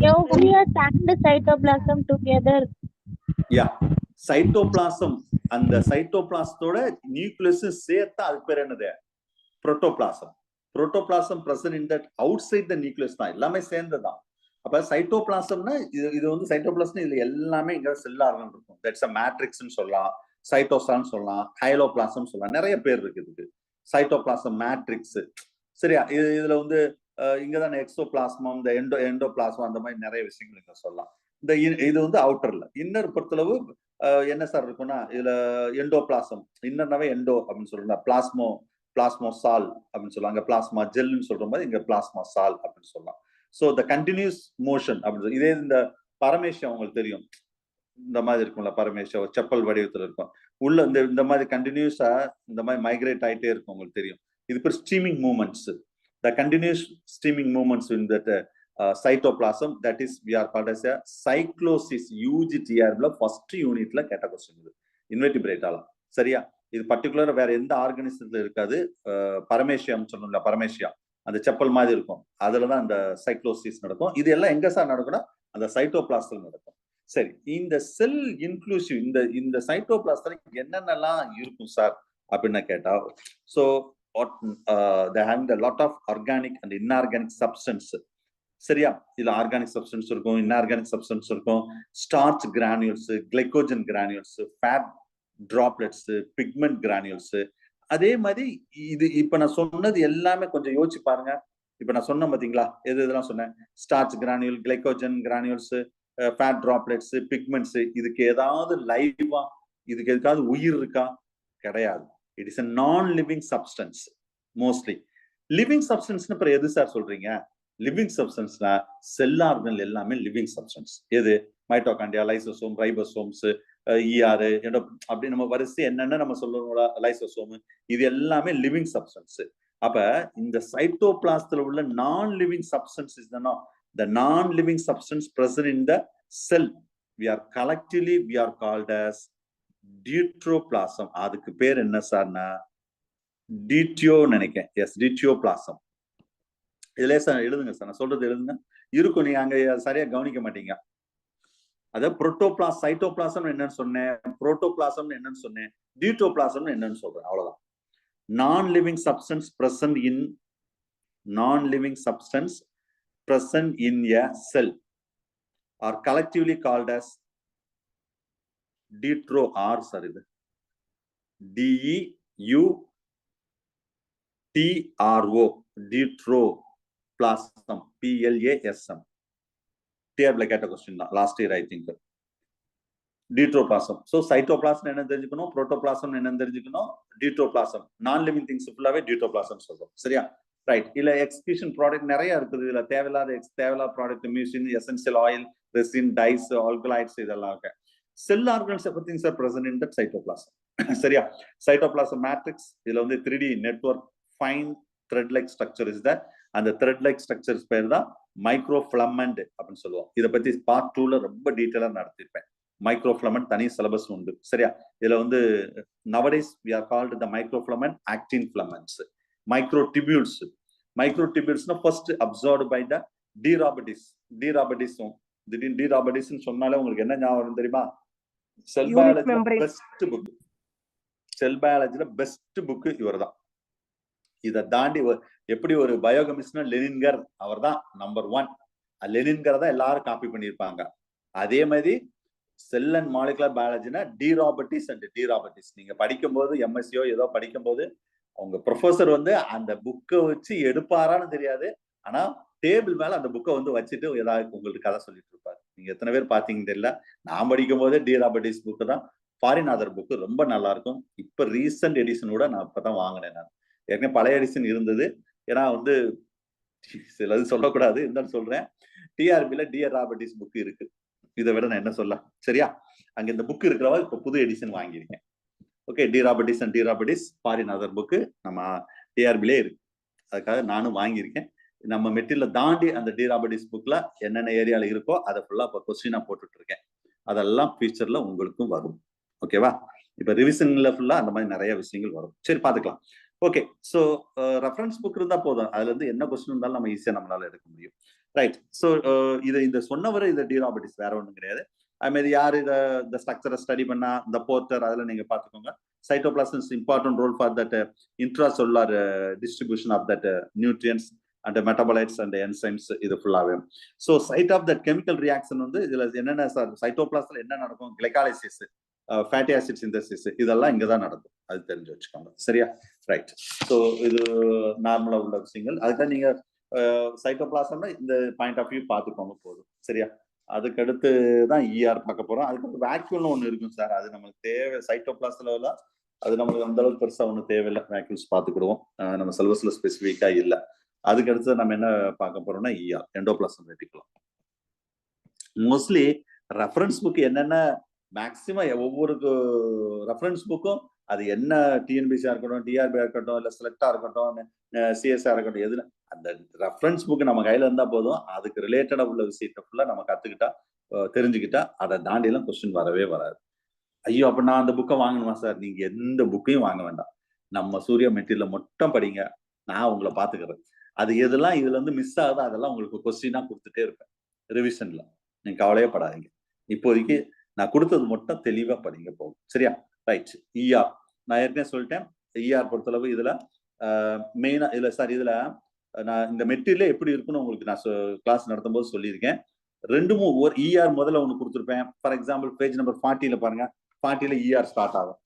Nucleus and cytoplasm together. Yeah, cytoplasm அந்த சைட்டோபிளாசத்தோட நியூக்ளியஸ் சேர்த்தா அது பேர் என்னது, protoplasm. Protoplasm present in that outside the nucleus தான், எல்லாமே சேர்ந்ததுதான். அப்ப சைட்டோபிளாசம்னா இது வந்து சைட்டோபிளாசம் இதுல எல்லாமே இங்க செல் ஆர்கன் இருக்கும். தட்ஸ் a மேட்ரிக்ஸ்னு சொல்லலாம், சைட்டோசான்னு சொல்லலாம், ஹைலோபிளாசம் சொல்லலாம், நிறைய பேர் இருக்கு இதுக்கு. Cytoplasm matrix. சரியா? இதுல வந்து இங்கதான் எக்ஸோபிளாஸ்மம், இந்த எண்டோபிளாஸ்மம் அந்த மாதிரி நிறைய விஷயங்கள் இங்க சொல்லலாம். இது வந்து அவுட்டர்ல. இன்னர் பொறுத்தளவு என்ன சார் இருக்குன்னா, இதுல எண்டோபிளாசம், இன்னர்னாவே எண்டோ அப்படின்னு சொல்றாங்க, பிளாஸ்மோசால் அப்படின்னு சொல்லுவாங்க, பிளாஸ்மா ஜெல்னு சொல்ற மாதிரி இங்க பிளாஸ்மா சால் அப்படின்னு சொல்லலாம். சோ த கண்டினியூஸ் மோஷன் அப்படின்னு இதே இந்த பரமேஷியா உங்களுக்கு தெரியும், இந்த மாதிரி இருக்கும்ல, பரமேஷியா ஒரு செப்பல் வடிவத்துல இருக்கும், உள்ள இந்த மாதிரி கண்டினியூஸா இந்த மாதிரி மைக்ரேட் ஆயிட்டே இருக்கும், உங்களுக்கு தெரியும். இது பேர் streaming movements. The continuous streaming movements in that cytoplasm, that is we are called as a cyclosis. UGTRல ஃபர்ஸ்ட் யூனிட்ல கேட்ட क्वेश्चन இது, இன்வெர்டிபிரேட்டால. சரியா? இது பர்టిక్యులரா வேற எந்த ஆர்கானிசத்துல இருக்காது. பரமேஷியம் சொன்னோம்ல, பரமேஷியா அந்த செப்பல் மாதிரி இருக்கும், அதுலதான் அந்த சைக்ளோசிஸ் நடக்கும். இது எல்லாம் எங்க சார் நடக்கும்னா அந்த சைட்டோபிளாஸ்ட்ல நடக்கும். சரி, இந்த செல் இன்க்ளூசிவ் இந்த சைட்டோபிளாஸ்ட்ல என்னென்னலாம் இருக்கும் சார் அப்படின்னு கேட்டா, so they having a lot of organic and inorganic substance. சரியா? இதுல ஆர்கானிக் சப்ஸ்டன்ஸ் இருக்கும், இன்ஆர்கானிக் சப்ஸ்டன்ஸ் இருக்கும், starch granules, glycogen granules, fat droplets, pigment granules. அதே மாதிரி இது இப்ப நான் சொன்னது எல்லாமே கொஞ்சம் யோசிச்சு பாருங்க. இப்ப நான் சொன்னேன் பாத்தீங்களா, இதெல்லாம் சொன்னேன், starch granule, glycogen granules, fat droplets, pigments. இதுக்கு ஏதாவது லைவா, இதுக்கு எதுக்காவது உயிர் இருக்கா? கிடையாது. It is a non living substance. Mostly living substance அப்புறம் எது சார் சொல்றீங்க? லிவிங் சப்ஸ்டன்ஸ்னா செல் ஆர்கன் எல்லாமே லிவிங் சப்ஸ்டன்ஸ். எது? மைட்டோகாண்ட்ரியா, லைசோசோம், ரைபோசோம்ஸ், ER அப்படி நம்ம வரிசை என்னென்ன நம்ம சொல்றோம்ல, லைசோசோம், இது எல்லாமே லிவிங் சப்ஸ்டன்ஸ். அப்ப இந்த சைட்டோபிளாஸ்ட்ல உள்ள நான் living substance is the non-living substance present in the cell. We are collectively called as deuteroplasm. அதுக்கு பேர் என்ன சார்னா டிடியோ நினைக்கிறேன். எஸ், டிடியோபிளாசம். இதுல சார் எழுதுங்க சார், நான் சொல்றது எழுதுங்க. இருக்கும், நீங்க அங்க சரியா கவனிக்க மாட்டீங்க. அதாவது புரோட்டோபிளாஸ், சைட்டோபிளாசம் என்னன்னு சொன்னேன், புரோட்டோபிளாசம் என்னன்னு சொன்னேன், டியூட்டோபிளாசம் என்னன்னு சொல்றேன், அவ்வளவுதான். Non living substance present in a cell are collectively called as deutero or sir, இது DEUTRO, டிட்ரோ பிளாசம், PLASM. டிஆர்ல கேட்ட क्वेश्चन தான் last year I think. Deuteroplasm. So cytoplasm என்ன தெரிஞ்சுக்கணும், புரோட்டோபிளாசம் என்ன தெரிஞ்சுக்கணும், டிட்ரோபிளாசம். நான் லிவிங் திங்ஸ் ஃபுல்லாவே டிட்ரோபிளாசம் சொல்றோம். சரியா? ரைட். இல்ல எக்ஸ்கிரீஷன் ப்ராடக்ட் நிறைய இருக்குது. இதுல தேவையில்லாத product, mucin, essential oil, resin, dyes, alkaloids, இதெல்லாம் இருக்கு. செல் ஆர்கன்ஸ் பத்தி sir present in that cytoplasm. சரியா? சைட்டோபிளாசம் மேட்ரிக்ஸ், இதுல வந்து 3D network fine thread like structure is that. அந்த த்ரெட் லைக் ஸ்ட்ரக்சர்ஸ் பேர் தான் மைக்ரோஃபிலமெண்ட் அப்படின்னு சொல்லுவோம். இதை பத்தி பார்ட் 2ல ரொம்ப டீட்டெயிலா நடத்திருப்பேன். மைக்ரோஃபிலமெண்ட் தனி சிலபஸ் உண்டு. சரியா? இதுல வந்து nowadays we are called the microfilament actin filaments. மைக்ரோடிபியூல்ஸ்னா first observed by the De Robertis. திடீர்னு டி ராபர்டிஸ் சொன்னாலே உங்களுக்கு என்ன ஞாபகம் தெரியுமா? செல் பயாலஜில பெஸ்ட் புக் இவர்தான். இதை தாண்டி எப்படி ஒரு பயோகெமிஸ்ட்னா லெனின்கர், அவர் தான் நம்பர் 1. லெனின்கர் தான் எல்லாரும் காப்பி பண்ணியிருப்பாங்க. அதே மாதிரி செல் அண்ட் மாலிகுலர் பயாலஜினா டி ராபர்டிஸ். நீங்க படிக்கும்போது MSCயோ ஏதோ படிக்கும்போது அவங்க ப்ரொஃபசர் வந்து அந்த புக்கை வச்சு எடுப்பாரான்னு தெரியாது, ஆனா டேபிள் மேல அந்த புக்கை வந்து வச்சுட்டு ஏதாவது உங்களுக்கு கதை சொல்லிட்டு இருப்பாரு. நீங்க எத்தனை பேர் பாத்தீங்கன்னு தெரியல. நான் படிக்கும் போதே டி ராபர்டிஸ் புக்கு தான். ஃபாரின் புக்கு ரொம்ப நல்லா இருக்கும். இப்ப ரீசெண்ட் எடிஷன் கூட நான் இப்பதான் வாங்கினேன். நான் ஏற்கனவே பழைய எடிஷன் இருந்தது. ஏன்னா வந்து சிலது சொல்லக்கூடாது, இருந்தாலும் சொல்றேன். டிஆர்பில டிஆர் ராபர்டிஸ் புக் இருக்கு. இதை விட நான் என்ன சொல்ல. சரியா? அங்க இந்த புக் இருக்கிறவா இப்ப புது எடிஷன் வாங்கியிருக்கேன். ஓகே, டி ராபர்டிஸ் ஃபாரின் புக்கு நம்ம டிஆர்பிலே இருக்கு. அதுக்காக நானும் வாங்கியிருக்கேன். நம்ம மெட்டீரியல் தாண்டி அந்த டி ராபர்டிஸ் புக்ல என்னென்ன ஏரியால இருக்கோ அதை ஃபுல்லா இப்போ கொஸ்டினா போட்டுட்டு இருக்கேன். அதெல்லாம் ஃபியூச்சர்ல உங்களுக்கும் வரும். ஓகேவா? இப்ப ரிவிஷன்ல ஃபுல்லா அந்த மாதிரி நிறைய விஷயங்கள் வரும். சரி, பாத்துக்கலாம். ஓகே, சோ ரெஃபரன்ஸ் புக் இருந்தா போதும். அதுல இருந்து என்ன கொஸ்டின் இருந்தாலும் நம்ம ஈஸியா நம்மளால எடுக்க முடியும். ரைட். சோ இந்த சொன்னவரை இந்த டி ராபர்டிஸ் வேற ஒண்ணும் கிடையாது. அது மாதிரி யார் இந்த ஸ்ட்ரக்சரை ஸ்டடி பண்ணா, இந்த போர்ட்டர், அதெல்லாம் நீங்க பாத்துக்கோங்க. Cytoplasm is important role for that intracellular distribution of that nutrients and metabolites and enzymes. இது ஃபுல்லாவே. So site of that chemical reaction வந்து இதுல என்னென்ன சார் சைட்டோபிளாஸ்ட்ல என்ன நடக்கும்? கிளைகாலிசிஸ். ஃபேட்டி ஆசிட் சிந்தசிஸ் இதெல்லாம் இங்கதான் நடக்கும், அது தெரிஞ்சு வச்சுக்கோங்க. சரியா? ரைட். ஸோ இது நார்மலா உள்ள விஷயங்கள். அதுதான் நீங்க சைட்டோபிளாசம்னா இந்த பாயிண்ட் ஆஃப் வியூ பார்த்துக்கோங்க போதும். சரியா? அதுக்கடுத்து தான் இஆர் பார்க்க போறோம். அதுக்கடுத்து வேக்யூல்னு ஒன்று இருக்கும் சார், அது நமக்கு தேவை. சைட்டோபிளாஸ்ல அது நம்மளுக்கு அந்த அளவுக்கு பெருசா ஒன்றும் தேவையில்லை, வேக்யூல்ஸ் பார்த்துக்கிடுவோம். நம்ம சிலபஸ்ல ஸ்பெசிஃபிக்கா இல்லை. அதுக்கடுத்து நம்ம என்ன பார்க்க போறோம்னா ER, endoplasm reticulum. Mostly reference book என்னென்ன மேக்சிமம் ஒவ்வொரு ரெஃபரன்ஸ் புக்கும் அது என்ன டிஎன்பிசியா இருக்கட்டும், டிஆர்பியா இருக்கட்டும், இல்லை செலக்டா இருக்கட்டும், சிஎஸ்ஆ இருக்கட்டும், எதுல அந்த ரெஃபரன்ஸ் புக் நம்ம கையில இருந்தா போதும். அதுக்கு ரிலேட்டடா உள்ள விஷயத்தை ஃபுல்லா நம்ம கத்துக்கிட்டா, தெரிஞ்சுக்கிட்டா, அதை தாண்டி எல்லாம் கொஸ்டின் வரவே வராது. ஐயோ அப்ப நான் அந்த புக்கை வாங்கணுமா சார்? நீங்க எந்த புக்கையும் வாங்க வேண்டாம், நம்ம சூர்யா மெட்டீரியல் மட்டும் படிங்க, நான் உங்களை பாத்துக்கிறேன். அது எதெல்லாம் இதுல இருந்து மிஸ் ஆகுதோ அதெல்லாம் உங்களுக்கு கொஸ்டினா கொடுத்துட்டே இருப்பேன் ரிவிஷன்ல, நீங்க கவலையே படாதீங்க. இப்போதைக்கு நான் கொடுத்தது மட்டும் தெளிவா படிங்க போகும். சரியா? ரைட். இஆர் நான் ஏற்கனவே சொல்லிட்டேன். இஆர் பொறுத்தளவு இதுல மெயினா இதுல சார் இதுல நான் இந்த மெட்டீரியல் எப்படி இருக்குன்னு உங்களுக்கு நான் கிளாஸ் நடத்தும் போது சொல்லியிருக்கேன். ஒரு இஆர் முதல்ல ஒன்று கொடுத்துருப்பேன். ஃபார் எக்ஸாம்பிள் பேஜ் நம்பர் 40 பாருங்க, 40 இஆர் ஸ்டார்ட் ஆகும்.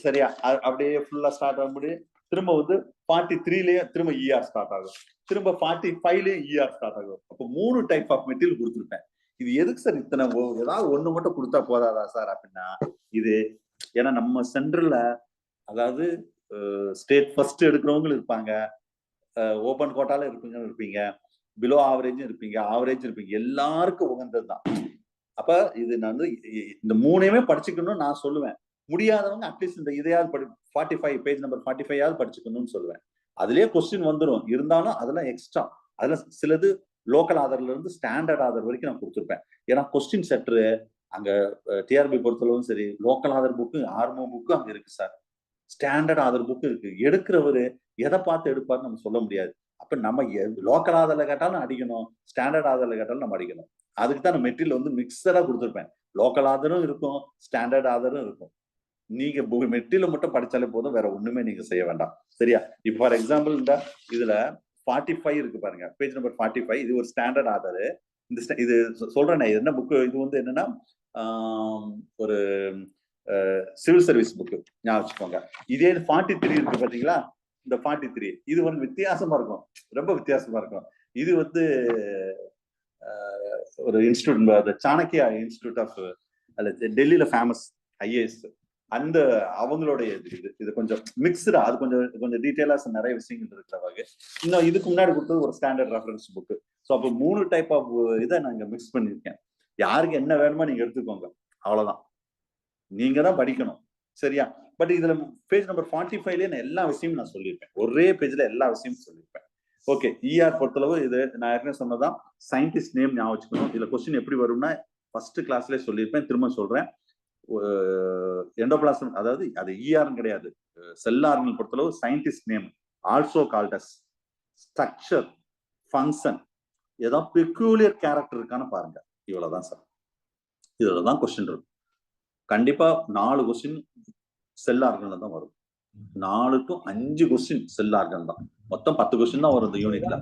சரியா? அப்படியே ஃபுல்லா ஸ்டார்ட் ஆகும்போது திரும்ப வந்து 43லயே திரும்ப இஆர் ஸ்டார்ட் ஆகும், திரும்ப 45லயே இஆர் ஸ்டார்ட் ஆகும். அப்போ 3 டைப் ஆஃப் மெட்டீரியல் கொடுத்துருப்பேன். இது எதுக்கு சார் இத்தனை, ஏதாவது ஒண்ணு மட்டும் கொடுத்தா போதாதா சார் அப்படின்னா, இது ஏன்னா நம்ம சென்டர்ல அதாவது ஸ்டேட் ஃபர்ஸ்ட் எடுக்கிறவங்களும் இருப்பாங்க, ஓபன் கோட்டால இருப்பீங்க, பிலோ ஆவரேஜும் இருப்பீங்க, ஆவரேஜ் இருப்பீங்க, எல்லாருக்கும் உகந்தது தான். அப்ப இது நான் வந்து இந்த 3மே படிச்சுக்கணும்னு நான் சொல்லுவேன். முடியாதவங்க அட்லீஸ்ட் இந்த இதையாவது 45 பேஜ் நம்பர் 45 படிச்சுக்கணும்னு சொல்லுவேன். அதுலயே கொஸ்டின் வந்துடும், இருந்தாலும் அதெல்லாம் எக்ஸ்ட்ரா. அதெல்லாம் சிலது லோக்கல் ஆதர்ல இருந்து ஸ்டாண்டர்ட் ஆதர் வரைக்கும் நான் கொடுத்துருப்பேன். ஏன்னா கொஸ்டின் செட்ரு அங்க டிஆர்பி பொறுத்தளவும் சரி, லோக்கல் ஆதர் புக்கு, ஆர்மோ புக்கு அங்க இருக்கு சார், ஸ்டாண்டர்ட் ஆதர் புக்கு இருக்கு. எடுக்கிறவரு எதை பார்த்து எடுப்பாருன்னு நம்ம சொல்ல முடியாது. அப்ப நம்ம லோக்கல் ஆதர்ல கேட்டாலும் அடிக்கணும், ஸ்டாண்டர்ட் ஆதர்ல கேட்டாலும் நம்ம அடிக்கணும். அதுக்கு தான் நான் மெட்டீரியல் வந்து மிக்சடா கொடுத்துருப்பேன். லோக்கல் ஆதரும் இருக்கும், ஸ்டாண்டர்ட் ஆதரும் இருக்கும். நீங்க மெட்டீரியல் மட்டும் படிச்சாலே போதும், வேற ஒண்ணுமே நீங்க செய்ய வேண்டாம். சரியா? இப்போ ஃபார் எக்ஸாம்பிள் இந்த இதுல 45 இருக்கு பாருங்க, பேஜ் நம்பர் 45. இது ஒரு ஸ்டாண்டர்ட் ஆதர். இது சொல்றேன் என்ன புக்கு, இது வந்து என்னன்னா ஒரு சிவில் சர்வீஸ் புக்கு, ஞாபகம் வச்சுக்கோங்க. இதே 43 இருக்கு பாத்தீங்களா, இந்த 43 இது வந்து வித்தியாசமா இருக்கும், ரொம்ப வித்தியாசமா இருக்கும். இது வந்து ஒரு இன்ஸ்டிடியூட், சாணக்கியா இன்ஸ்டிடியூட் ஆஃப் டெல்லியில ஃபேமஸ் ஐஏஎஸ், அந்த அவங்களுடைய இது கொஞ்சம் மிக்ஸ்டா, அது கொஞ்சம் டீடைலா நிறைய விஷயங்கள் இருக்கிற வகை. இன்னும் இதுக்கு முன்னாடி கொடுத்தது ஒரு ஸ்டாண்டர்ட் ரெஃபரன்ஸ் புக்கு. ஸோ அப்போ 3 டைப் ஆஃப் இதை நாங்க மிக்ஸ் பண்ணிருக்கேன். யாருக்கு என்ன வேணுமோ நீங்க எடுத்துக்கோங்க, அவ்வளவுதான். நீங்க தான் படிக்கணும். சரியா? பட் இதுல பேஜ் நம்பர் 45லயே நான் எல்லா விஷயமும் நான் சொல்லியிருப்பேன், ஒரே பேஜ்ல எல்லா விஷயமும் சொல்லியிருப்பேன். ஓகே. இஆர் பொறுத்தளவு இது நான் ஏற்கனவே சொன்னதான், சயின்டிஸ்ட் நேம் ஞாபகம் வச்சுக்கணும். இதுல கொஸ்டின் எப்படி வரும்னா ஃபர்ஸ்ட் கிளாஸ்லயே சொல்லியிருப்பேன், திரும்ப சொல்றேன். எண்டோபிளாசம் அதாவது அது இஆர்னு கிடையாது, செல் ஆர்கன் பொறுத்தளவு scientist name, also called as structure, function, ஏதோ பெக்யூலியர் கேரக்டர் இருக்கான்னு பாருங்க. இவ்வளவுதான் சார், இதுலதான் கொஸ்டின் இருக்கும். கண்டிப்பா 4 கொஸ்டின் செல் ஆர்கன்ல தான் வரும். 4 to 5 கொஸ்டின் செல் ஆர்கன் தான். மொத்தம் 10 கொஸ்டின் தான் வரும் இந்த யூனிட்ல.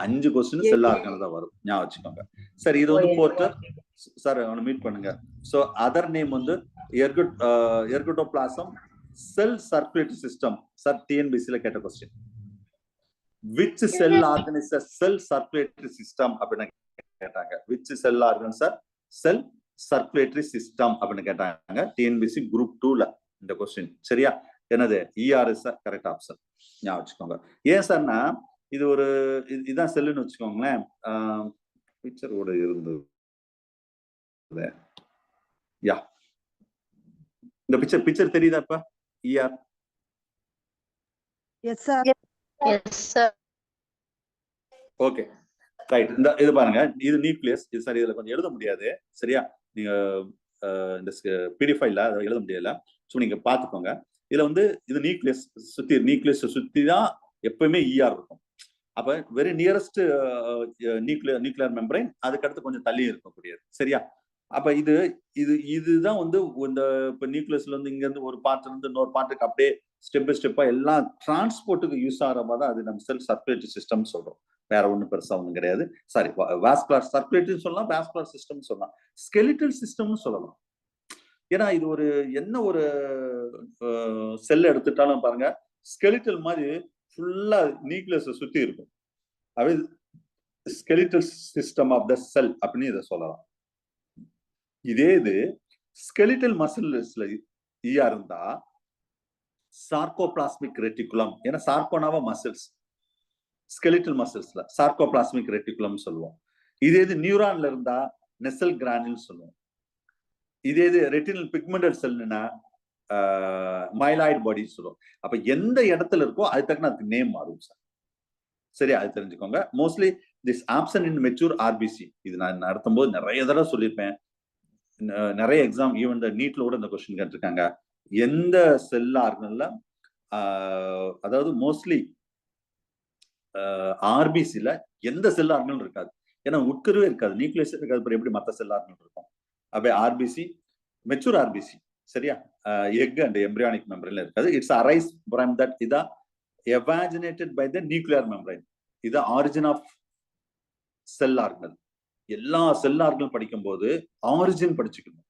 5 கொஸ்டின் செல் ஆர்கன் தான் வரும், ஞாபகம் வச்சுக்கோங்க. சரி, இது வந்து போர்ட்டர் சார் அவனை மீட் பண்ணுங்க. சோ அதர் நேம் வந்து எர்கோட்டோபிளாசம் செல் சர்க்குலேட்டரி சிஸ்டம். சார் டிஎன்பிசில கேட்ட question, which sell organ is a sell circulatory system அப்படின்னு கேட்டாங்க. Which sell organ sir? Sell circulatory system அப்படின்னு கேட்டாங்க டிஎன்பிசி குரூப் 2ல இந்த கொஸ்டின். சரியா? என்னது? இஆர் இஸ் கரெக்ட் ஆப்ஷன், ஞாபகம் வச்சுக்கோங்க. ஏன் சார்னா இது ஒரு இதுதான் செல்லுன்னு வச்சுக்கோங்களேன். பிக்சர் கூட இருந்தது. யா, இந்த பிக்சர் தெரியுதா இப்ப? ER. Yes sir. Yes, sir. Okay right. இந்த இது பாருங்க, இது நியூக்ளியஸ். இது சார் இதுல கொஞ்சம் எழுத முடியாது. சரியா? நீங்க இந்த பிடிஎஃப் ஃபைல்ல எழுத முடியல. ஸோ நீங்க பாத்துக்கோங்க. இதுல வந்து இது நியூக்ளியஸ் சுத்தி தான் எப்பவுமே இஆர் இருக்கும். அப்ப வெரி நியரஸ்ட் நியூக்ளியர் மெம்பரைன், அதுக்கடுத்து கொஞ்சம் தள்ளி இருக்கக்கூடியது. சரியா? அப்ப இதுதான் வந்து இந்த இப்ப நியூக்ளியஸ்ல இருந்து இங்க இருந்து ஒரு பார்ட்ல இருந்து இன்னொரு பார்ட்டுக்கு அப்படியே ஸ்டெப் பை ஸ்டெப்பா எல்லாம் டிரான்ஸ்போர்ட்டுக்கு யூஸ் ஆகிற மாதிரி தான் அது நம்ம செல் சர்க்குலேட்டரி சிஸ்டம் சொல்றோம். வேற ஒண்ணும் பெருசா ஒண்ணும் கிடையாது. சாரி, வாஸ்குலர் சர்க்குலேட்டரி சொல்லலாம், வாஸ்குலர் சிஸ்டம் சொல்லலாம், ஸ்கெலிட்டல் சிஸ்டம்னு சொல்லலாம். ஏன்னா இது ஒரு என்ன ஒரு செல் எடுத்துட்டாலும் பாருங்க ஸ்கெலிட்டல் மாதிரி ஃபுல்லா நியூக்ளியஸ் சுத்தி இருக்கும். அது ஸ்கெலிட்டல் சிஸ்டம் ஆஃப் த செல் அப்படின்னு இதை சொல்லலாம். இதே இது ஸ்கெலிட்டல் மசில்ஸ்ல ஈயா இருந்தா சார்கோபிளாஸ்மிக் ரெட்டிகுலம், ஏன்னா சார்கோனாவா மசில்ஸ், ஸ்கெலிட்டல் மசில்ஸ்ல சார்கோபிளாஸ்மிக் ரெட்டிகுலம் சொல்லுவோம். இதே இது நியூரான்ல இருந்தா நெசல் கிரானில் சொல்லுவோம். இதே இது ரெட்டினல் பிக்மெண்டல் செல்னா மைலாய்டு பாடி சொல்லுவோம். அப்ப எந்த இடத்துல இருக்கோ அது தக்க அதுக்கு நேம் மாறும் சார். சரியா, அது தெரிஞ்சுக்கோங்க. Mostly this option in mature RBC, இது நான் நடத்தும் போது நிறைய தடவை சொல்லியிருப்பேன். நிறைய எக்ஸாம் ஈவன் நீட்ல கூட இந்த கொஸ்டின் கேட்டிருக்காங்க. எந்த செல் ஆர்கன்ல அதாவது மோஸ்ட்லி ஆர்பிசில எந்த செல் ஆர்கன் இருக்காது, ஏன்னா உட்கருவே இருக்காது, நியூக்ளியஸ் இருக்காது, எப்படி மற்ற செல் ஆர்கன் இருக்கும். அப்படியே ஆர்பிசி மெச்சூர் ஆர்பிசி சரியா, எக் அண்ட் எம்பிரியானிக் மெம்பரைன்ல இருக்காது. இட்ஸ் அரைஸ் ஃப்ரம் தட் இதா எவாஜினேட்டட் பை த நியூக்ளியர் மெம்பரைன். இது ஆரிஜின் ஆஃப் செல் ஆர்கன். எல்லா செல் ஆர்கன் படிக்கும் போது ஆரிஜின் படிச்சுக்கணும்.